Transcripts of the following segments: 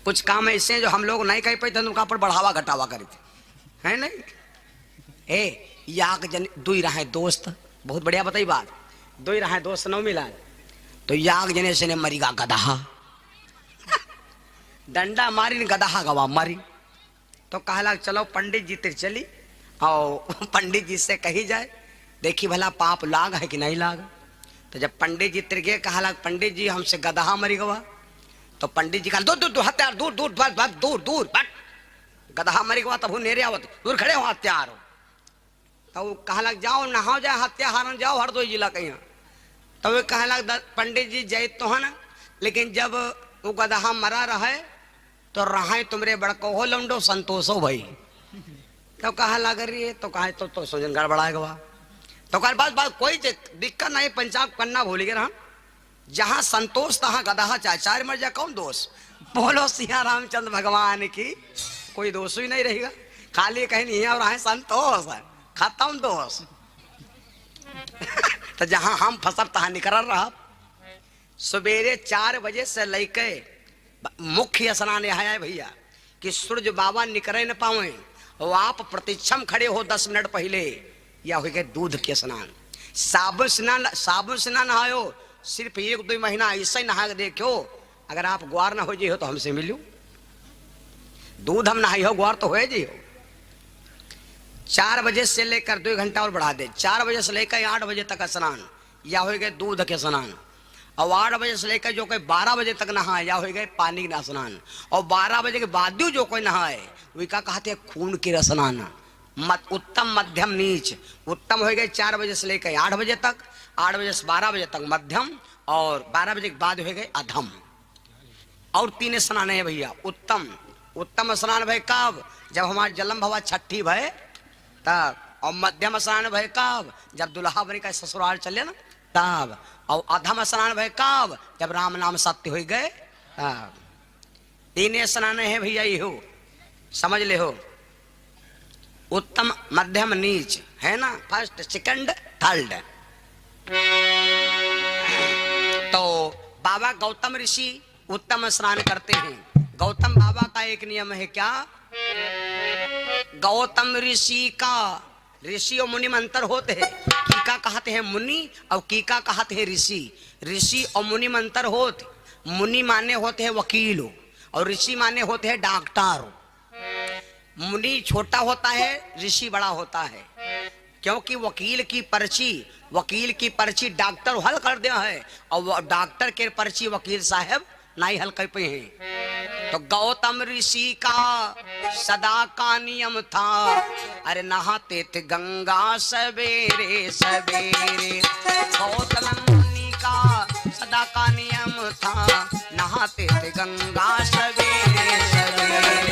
कुछ काम ऐसे हैं जो हम लोग नहीं कह पाते, उनका पर बढ़ावा घटावा करते है नहीं। ए याग जन दुई रहे दोस्त, बहुत बढ़िया बताई बात। दुई रहे दोस्त नौ मिला तो याग जने से ने मरीगा गदहा डंडा मारी ने गदहा गवा मारी। तो कहला चलो पंडित जी तिर चली और पंडित जी से कही जाए देखी भला पाप लाग है कि नहीं लाग। तो जब पंडित जी तिर गए कहला पंडित जी हमसे गदहा मरी गवा। तो पंडित जी कहा दूर दूर हत्यार दूर दूर दूर दूर बट गदहा मरी गवा। तब नेरे आवत दूर खड़े हो हत्यार हो। तो कहला जाओ नहाओ जाए हत्याहारन जाओ हरदोई जिला कहीं। तो वे कहला पंडित जी जय तो है ना, लेकिन जब वो गदहा मरा रहे तो रहा तुमरे बड़को हो लमडो संतोष हो भाई। तो कहा लग रही है तो कहा तो सोजन गड़बड़ाएगा। तो कहा बस बस कोई दिक्कत नहीं, पंचाब करना भूल गए रहा। जहां संतोष तहां गदहा चाचार मर जा कौन दोष। बोलो सिया रामचंद्र भगवान की, कोई दोष ही नहीं रहेगा। खाली कहीं नहीं और रहे संतोष खत्म दोष। तो जहां हम फसब तहां निकल रहा। सवेरे 4 बजे से लेके मुख्य स्नान यह है भैया कि सूरज बाबा निकले न पावे और आप प्रतीक्षम खड़े हो 10 मिनट पहले। या हो गए दूध के स्नान, साबुन से ना नहायो, सिर्फ 1-2 महीना ऐसे ही नहा के देखो। अगर आप ग्वार ना हो जी हो तो हमसे मिलो, दूध हम नहाई हो ग्वार तो हो जी हो। 4 बजे से लेकर 2 घंटा और बढ़ा दे, 4 बजे से लेकर 8 बजे तक स्नान या हो गए दूध के स्नान। और 8 बजे से लेकर जो कोई 12 बजे तक नहाए या हो गए पानी का स्नान। और 12 बजे के बाद जो कोई नहाए वही का कहते हैं खून के स्नान। उत्तम मध्यम नीच। उत्तम हो गए 4 बजे से लेकर 8 बजे तक, 8 बजे से 12 बजे तक मध्यम, और 12 बजे के बाद हो गए अधम। और 3 स्नान है भैया उत्तम। उत्तम स्नान भय कब, जब हमारे जन्म भवा छठी भय तब। और मध्यम स्नान भय कब, जब दुल्हा बन का ससुराल चले ना तब। और अधम स्नान भय कब, जब राम नाम सत्य हो गए तब। 3 स्नान है भैया ये हो, समझ ले हो। उत्तम मध्यम नीच है ना, फर्स्ट सेकंड थर्ड। तो बाबा गौतम ऋषि उत्तम स्नान करते हैं। गौतम बाबा का एक नियम है क्या, गौतम ऋषि का, ऋषि और मुनि में अंतर होते हैं। कीका कहते हैं मुनि और कीका कहते हैं ऋषि। ऋषि और मुनि में अंतर होते। मुनि माने होते हैं वकील और ऋषि माने होते हैं डॉक्टर। मुनि छोटा होता है, ऋषि बड़ा होता है, क्योंकि वकील की पर्ची डॉक्टर हल कर दिया है और डॉक्टर के पर्ची वकील साहब नहीं हल कर पे हैं। तो गौतम ऋषि का सदा का नियम था, अरे नहाते थे गंगा सवेरे सवेरे। गौतम मुनि का सदा का नियम था, नहाते थे गंगा सवेरे सवेरे।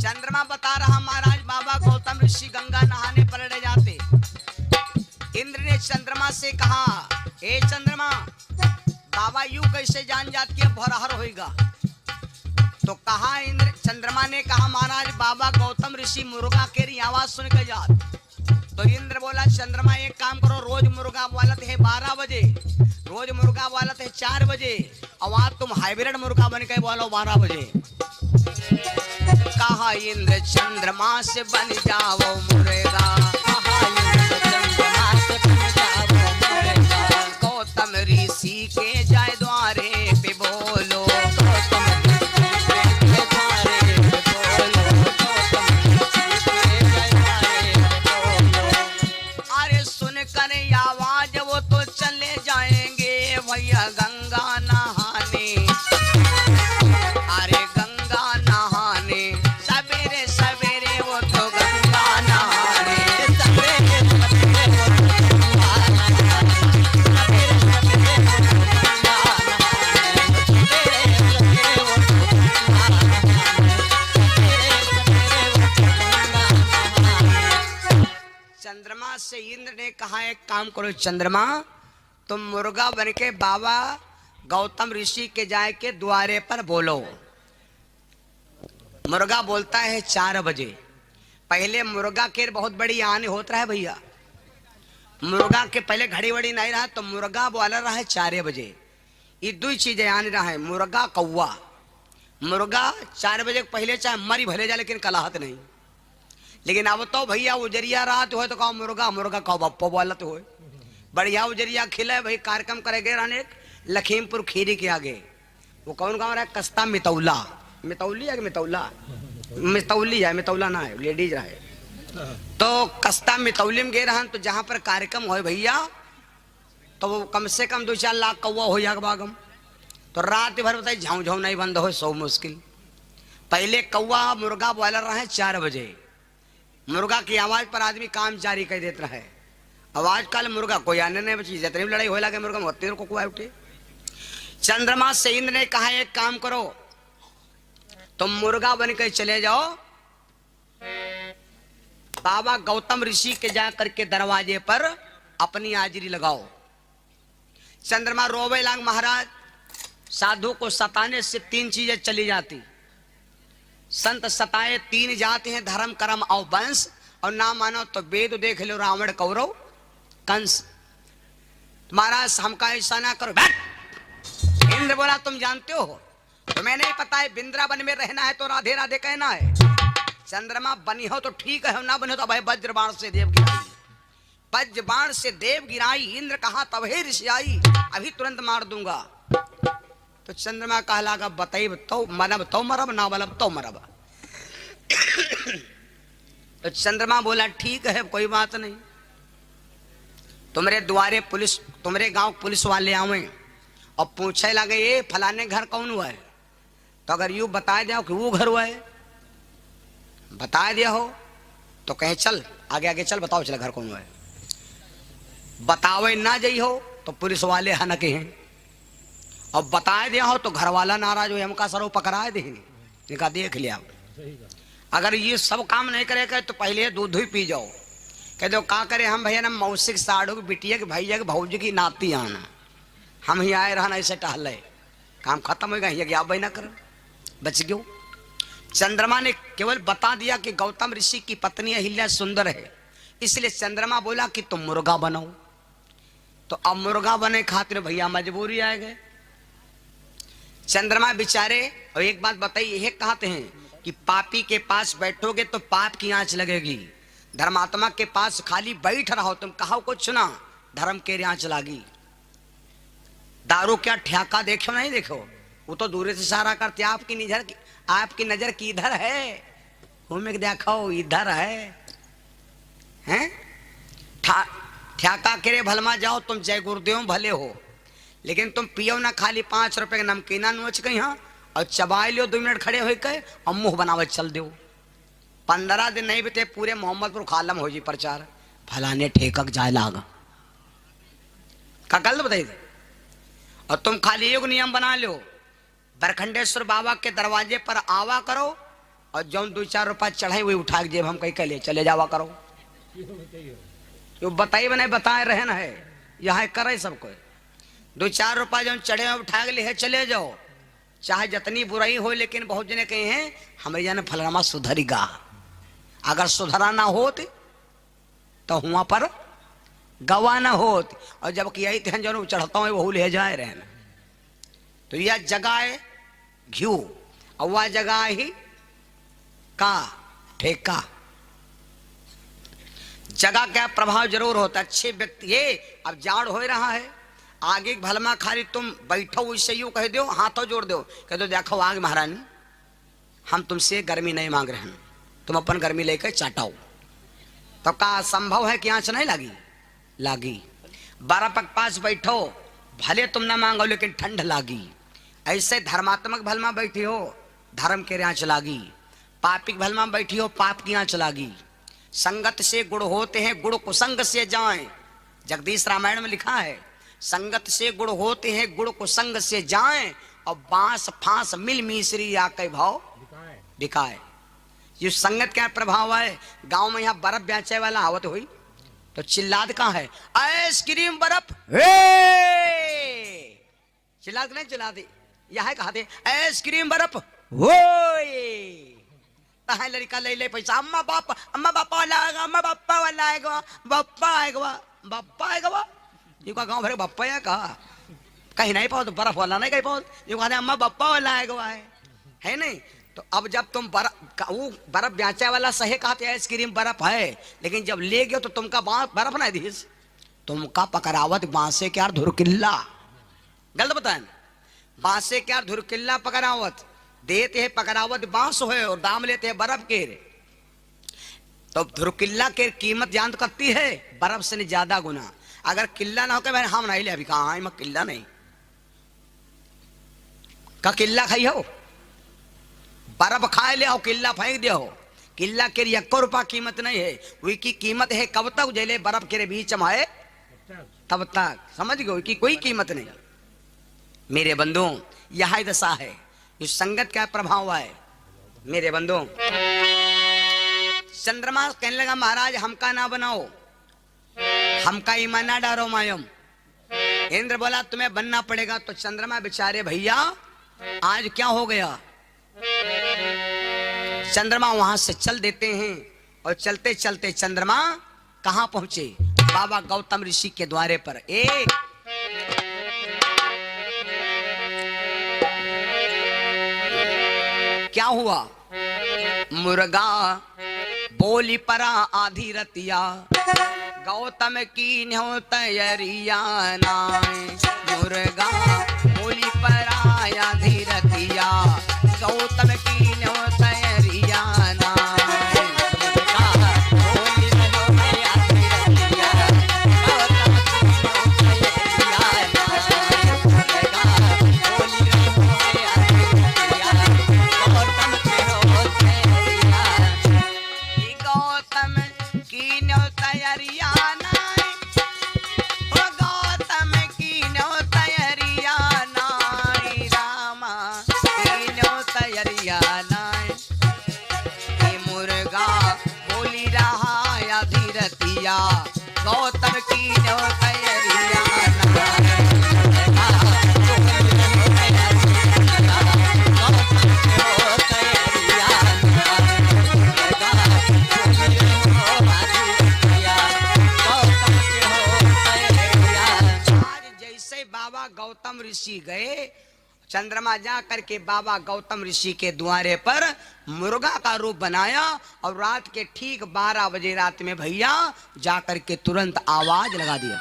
चंद्रमा बता रहा महाराज बाबा गौतम ऋषि गंगा नहाने पलट जाते। इंद्र ने चंद्रमा से कहा, ए चंद्रमा बाबा यू कैसे जान जात कि भरहर होएगा। तो कहा इंद्र, चंद्रमा ने कहा महाराज बाबा गौतम ऋषि मुर्गा के आवाज सुन के जात। तो इंद्र बोला चंद्रमा एक काम करो, रोज मुर्गा वालत है 12 बजे, रोज मुर्गा वालत है 4 बजे, और आज तुम हाइब्रिड मुर्गा बन के बोलो 12 बजे। कहा इंद्र चंद्रमा से बन जाओ मुर्गा, कहा इंद्र चंद्रमा से बन जाओ मुर्गा। गौतम ऋषि के जाय द्वारे पे बोलो, गौतम ऋषि के द्वारे पे बोलो, गौतम ऋषि के द्वारे पे बोलो। अरे सुन कर आवाज वो तो चले जाएंगे भैया गंगा नहाने। अरे गंगा नहाने सवेरे सवेरे वो तो गंगा नहाने, सवेरे सवेरे वो तो गंगा नहाने, सवेरे सवेरे वो तो गंगा नहाने, सवेरे सवेरे वो तो गंगा नहाने, सवेरे सवेरे वो तो गंगा नहाने। चंद्रमा से इंद्र ने कहा एक काम करो चंद्रमा, तुम मुर्गा बन के बाबा गौतम ऋषि के जाए के द्वारे पर बोलो। मुर्गा बोलता है 4 बजे। पहले मुर्गा के बहुत बड़ी आने होता है भैया, मुर्गा के पहले घड़ी वड़ी नहीं रहा तो मुर्गा बोला रहा है 4 बजे। ये दो चीजें आने रहा है, मुर्गा कौवा। मुर्गा 4 बजे पहले चाहे मरी भले जाए लेकिन कलाहत नहीं। लेकिन अब तो भैया उजरिया रात हो तो कहो मुर्गा, मुर्गा कहो बप्पो बोलत हो। बढ़िया उजरिया खिले भाई, कार्यक्रम करेंगे राने लखीमपुर खीरी के आगे। वो कौन गाँव रहा है? कस्ता मितौला, मितौली है कि मितौला, मितौली है, मितौला ना है, लेडीज रहा है। तो कस्ता मितौली में गए रहन, तो जहां पर कार्यक्रम हो भैया तो वो कम से कम 2-4 लाख कौवा हो जाएगा बागम। तो रात भर बताइए झाऊ झाऊ नहीं बंद हो, सो मुश्किल। पहले कौवा मुर्गा बॉयलर रहा है 4 बजे। मुर्गा की आवाज पर आदमी काम जारी कर देता है। आवाज कल मुर्गा कोई आने नहीं बची, जितनी भी लड़ाई हो लगे मुर्गा होते को कुआ उठे। चंद्रमा से इंद्र ने कहा एक काम करो, तुम मुर्गा बनकर चले जाओ, बाबा गौतम ऋषि के जा करके दरवाजे पर अपनी हाजिरी लगाओ। चंद्रमा रोवे लांग महाराज, साधु को सताने से 3 चीजें चली जाती। संत सताए 3 जाते हैं, धर्म कर्म और वंश, और ना मानो तो वेद देख लो, रावण कौरव कंस। महाराज हमका ऐसा ना करो। बैठ। इंद्र बोला तुम जानते हो, तुम्हें नहीं पता है वृंदावन में रहना है तो राधे राधे कहना है। चंद्रमा बनी हो तो ठीक है, ना बनी हो तो भाई वज्रबाण से देव गिराई। वज्रबाण से देव गिराई, इंद्र कहा तब हे ऋषि आई, अभी तुरंत मार दूंगा। तो चंद्रमा कहलागा बताइब तो मरब तो मरब, ना बलब तो मरब। तो चंद्रमा बोला ठीक है कोई बात नहीं, तुम्हारे द्वारे पुलिस, तुम्हारे गांव पुलिस वाले आवे और पूछे लगे ये फलाने घर कौन हुआ है। तो अगर यू बता दिया कि वो घर हुआ है, बता दिया हो तो कहे चल आगे आगे चल, बताओ चल घर कौन हुआ है। बतावे ना जाइ हो तो पुलिस वाले हनके हैं, और बता दिया हो तो घर वाला नाराज हो, हमका सरो पकड़ा दे, इनका देख लिया। अगर ये सब काम नहीं करेगा तो पहले दूध ही पी जाओ। कह दो का करे हम भैया ना मौसिक साढ़ू की बिटिया के भैया के भौजी की नाती आना, हम ही आए रहना ऐसे टहले, काम खत्म हो गया, क्या भाई ना कर बच गयो। चंद्रमा ने केवल बता दिया कि गौतम ऋषि की पत्नी अहिल्या सुंदर है, इसलिए चंद्रमा बोला कि तुम मुर्गा बनाओ। तो अब मुर्गा बने खातिर भैया मजबूरी आ गए। चंद्रमा बेचारे, और एक बात बताइए, यह कहते हैं कि पापी के पास बैठोगे तो पाप की आंच लगेगी, धर्मात्मा के पास खाली बैठ रहो तुम कहो कुछ ना, धर्म के आंच लागी। दारू क्या ठ्याका देखो नहीं देखो, वो तो दूर से इशारा करते आपकी नजर किधर है, घूमे देखो इधर है, हैं? ठ्याका करे भलमा जाओ तुम जय गुरुदेव भले हो, लेकिन तुम पियो ना खाली 5 रुपए का नमकीना नोच के यहाँ और चबाई लियो, 2 मिनट खड़े हो गए और मुंह बनावे चल दो। 15 दिन नहीं बीते पूरे मोहम्मदपुर खालम हो जी प्रचार, फलाने ठेकक जाए लागा का गलत बताई थे। और तुम खाली एक नियम बना लो, बरखंडेश्वर बाबा के दरवाजे पर आवा करो और जो 2-4 रुपया चढ़ाई वही उठा के जेब हम कहीं ले चले जावा करो। जो बताई बने बताए रहे ना है, यहाँ करे सबको 2-4 रुपया जो चढ़े उठा के ले चले जाओ, चाहे जितनी बुराई हो। लेकिन बहुत जने कहे हैं हमें जाने फलनामा सुधरीगा, अगर सुधरा ना होत तो हुआ पर गवा ना होत, और जब कि यही थे जो चढ़ता हूँ वह ले जाए रहे। तो यह जगह है घ्यू और वह जगह ही का ठेका। जगह का प्रभाव जरूर होता, अच्छे व्यक्ति ये अब जाड़ हो रहा है, आगे भलमा खाली तुम बैठो उससे यूं कह दो, हाथों जोड़ दो, कह दो देखो आगे महारानी हम तुमसे गर्मी नहीं मांग रहे हैं, तुम अपन गर्मी लेकर चाटाओ। तो का संभव है कि आंच नहीं लागी? लागी। 12 पग पास बैठो, भले तुम ना मांगो लेकिन ठंड लागी। ऐसे धर्मात्मक भलमा बैठी हो, धर्म के आंच लागी। पापिक भलमा बैठी हो, पाप की आंच लागी। संगत से गुड़ होते हैं, गुड़ कुसंग से जाएं, जगदीश रामायण में लिखा है। संगत से गुड़ होते हैं, गुड़ कुसंग से जाएं, और बांस फांस मिल मिश्री आके भाव बिकाए। ये संगत क्या प्रभाव है। गांव में यहाँ बर्फ बेचे वाला आवत हुई, तो चिल्लाद कहाँ है? आइसक्रीम बर्फ, चिल्लाद नहीं चिल्लाती, यह कहा थे आइसक्रीम बर्फ हो। लड़का ले ले पैसा, अम्मा बापा वाला आएगा, अम्मा बापा वाला आएगा, बापा आएगा, बापा आएगा। ये का गांव भरे बापा या कहा कहीं नहीं पाओ तो बर्फ वाला नहीं कहीं पाओ, ये कहते अम्मा बापा वाला आएगा है नहीं। तो अब जब तुम बर्फ बेचा वाला सही कहते हैं आइसक्रीम बर्फ है, लेकिन जब ले गए तो तुमका बर्फ नहीं दी, तुमका पकड़ावत बांसे क्या धुरकिल्ला। गलत बताए, बांसे क्या धुरकिल्ला पकड़ावत देते हैं, पकड़ावत बांस है और दाम लेते हैं बर्फ के। तो धुरकिल्ला के कीमत जान करती है बर्फ से ज्यादा गुना। अगर किल्ला ना हो के हम नहीं ले, अभी कहा मैं किल्ला नहीं का किल्ला खाई हो, बर्फ खाए ले हो, किल्ला फेंक दे हो। किल्ला के 1 रुपया कीमत नहीं है, वही की कीमत है कब तक जेले बर्फ के बीच में है तब तक, समझ गए कि कोई कीमत नहीं। मेरे बंधुओं यह दशा है, इस संगत का प्रभाव है। मेरे बंधुओं चंद्रमा कहने लगा महाराज हमका ना बनाओ, हमका ईमान ना डारो मायम। इंद्र बोला तुम्हें बनना पड़ेगा। तो चंद्रमा बेचारे भैया आज क्या हो गया, चंद्रमा वहां से चल देते हैं और चलते चलते चंद्रमा कहां पहुंचे? बाबा गौतम ऋषि के द्वारे पर। क्या हुआ? मुर्गा बोली परा आधी रतिया, गौतम की न्यो तैयारिया नाय। मुर्गा बोली परा आधी रतिया, गौतम की न्यो तैयारिया नाय। गौतम की नो तैयारिया जैसे बाबा गौतम ऋषि गए, चंद्रमा जा करके बाबा गौतम ऋषि के द्वारे पर मुर्गा का रूप बनाया और रात के ठीक 12 बजे रात में भैया जाकर के तुरंत आवाज लगा दिया।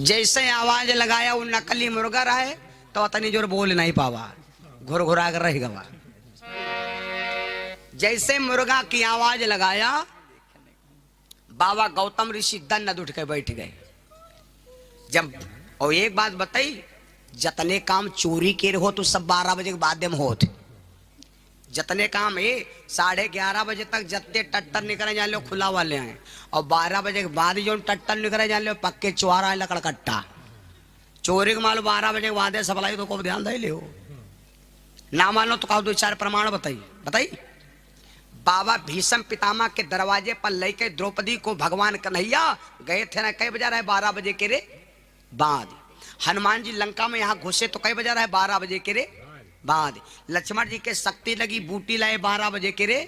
जैसे आवाज लगाया वो नकली मुर्गा रहे तो इतनी जोर बोल नहीं पावा, घुर घुरा कर रहेगा। जैसे मुर्गा की आवाज लगाया बाबा गौतम ऋषि दंड उठ के बैठ गए। जब और एक बात बताई, जतने काम चोरी के हो तो सब 12 बजे के बाद में होते, जतने काम 11:30 बजे तक जत्ते टट्टर निकले जान लो खुला वाले हैं, और 12 बजे के बाद जो टट्टर निकले जान लो पक्के चुहारा है लकड़कट्टा। चोरी के मालो 12 बजे के बाद सप्लाई तो को ध्यान दे ले ना मानो तो कहो 2-4 प्रमाण बताई। बाबा भीष्म पितामह के दरवाजे पर लेके द्रौपदी को भगवान कन्हैया गए थे ना, कई बजा रहे 12 बजे के रे बाद। हनुमान जी लंका में यहाँ घुसे तो कई बजा रहे 12 बजे के रे बाद। लक्ष्मण जी के शक्ति लगी बूटी लाए 12 बजे के रे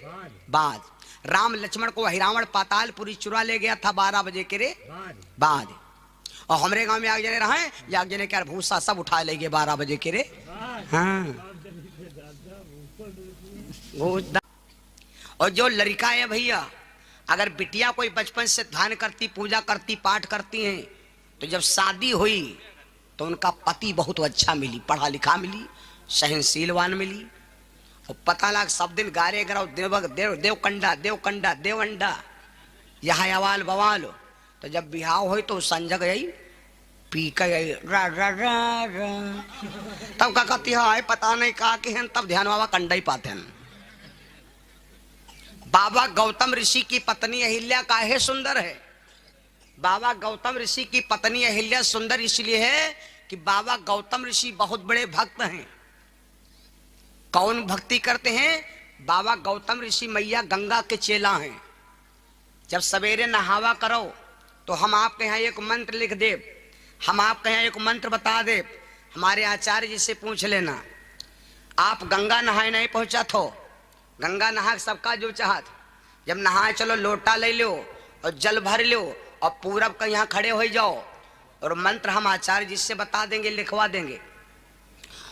बाद। राम लक्ष्मण को हिरावण पातालपुरी चुरा ले गया था 12 बजे के रे बाद। और हमारे गांव में आग जने रहे याग जने क्या भूसा सब उठा ले गए 12 बजे के रे। हाँ और जो लड़का है भैया, अगर बिटिया कोई बचपन से ध्यान करती, पूजा करती, पाठ करती हैं, तो जब शादी हुई तो उनका पति बहुत अच्छा मिली, पढ़ा लिखा मिली, सहनशीलवान मिली। और पता लग सब दिन गारे गराव देवकंडा देवकंडा देवंडा यहाँ अवाल बवाल। तो जब बिहाव हुई तो संजग यही पी के रा रा रा रा तब का कहती है पता नहीं कहा कि हैं, तब ध्यान बाबा कंडा ही पाते हैं। बाबा गौतम ऋषि की पत्नी अहिल्या काहे सुंदर है? बाबा गौतम ऋषि की पत्नी अहिल्या सुंदर इसलिए है कि बाबा गौतम ऋषि बहुत बड़े भक्त हैं। कौन भक्ति करते हैं? बाबा गौतम ऋषि मैया गंगा के चेला हैं। जब सवेरे नहावा करो तो हम आपके यहाँ एक मंत्र लिख दे, हम आपके यहाँ एक मंत्र बता दे, हमारे आचार्य जी से पूछ लेना। आप गंगा नहाए नहीं पहुंचा तो गंगा नहा सबका जो चाहत, जब नहाए चलो लोटा ले लो और जल भर लो और पूरब का यहाँ खड़े हो जाओ और मंत्र हम आचार्य जी से बता देंगे, लिखवा देंगे।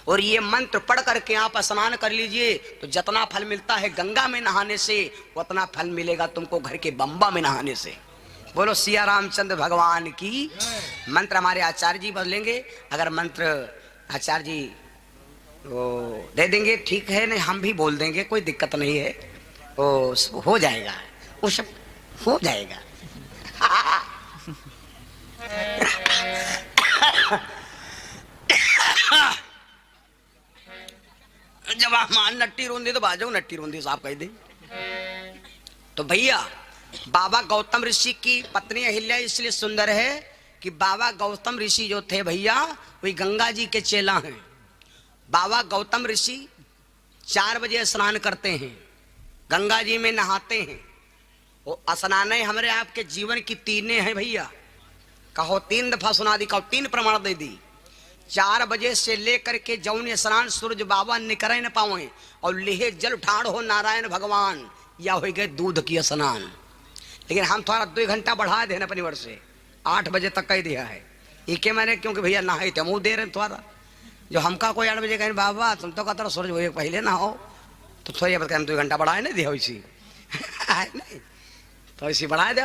और ये मंत्र पढ़ करके आप स्नान कर लीजिए तो जितना फल मिलता है गंगा में नहाने से उतना फल मिलेगा तुमको घर के बम्बा में नहाने से। बोलो सिया रामचंद्र भगवान की। मंत्र हमारे आचार्य जी बोलेंगे, अगर मंत्र आचार्य जी वो दे देंगे ठीक है, नहीं हम भी बोल देंगे, कोई दिक्कत नहीं है, वो हो जाएगा, वो सब हो जाएगा। जब आप मान नट्टी रोंदी तो बाजो नट्टी रोंदी साहब कह दे। तो भैया बाबा गौतम ऋषि की पत्नी अहिल्या इसलिए सुंदर है कि बाबा गौतम ऋषि जो थे भैया वही गंगा जी के चेला हैं। बाबा गौतम ऋषि 4 बजे स्नान करते हैं, गंगा जी में नहाते हैं। वो स्नान हमारे आपके जीवन की 3 हैं भैया। कहो 3 दफा सुना दी, कहो 3 प्रमाण दे दी। 4 बजे से लेकर के जौन स्नान सूरज बाबा निकरे न पावे और लिहे जल ठाड़ हो नारायण भगवान, या हो गए दूध की स्नान। लेकिन हम थोड़ा 2 घंटा बढ़ा देना अपनी वर्ष से 8 बजे तक कह दिया है। इके मैंने क्योंकि भैया नहाए थे मुँह दे रहे थोड़ा, जो हमका कोई 8 बजे कहें बाबा तुम तो कहते सूरज हो पहले ना हो, तो थोड़ी 2 घंटा बढ़ाए नहीं दिया वैसी। नहीं तो ऐसी बढ़ा दे।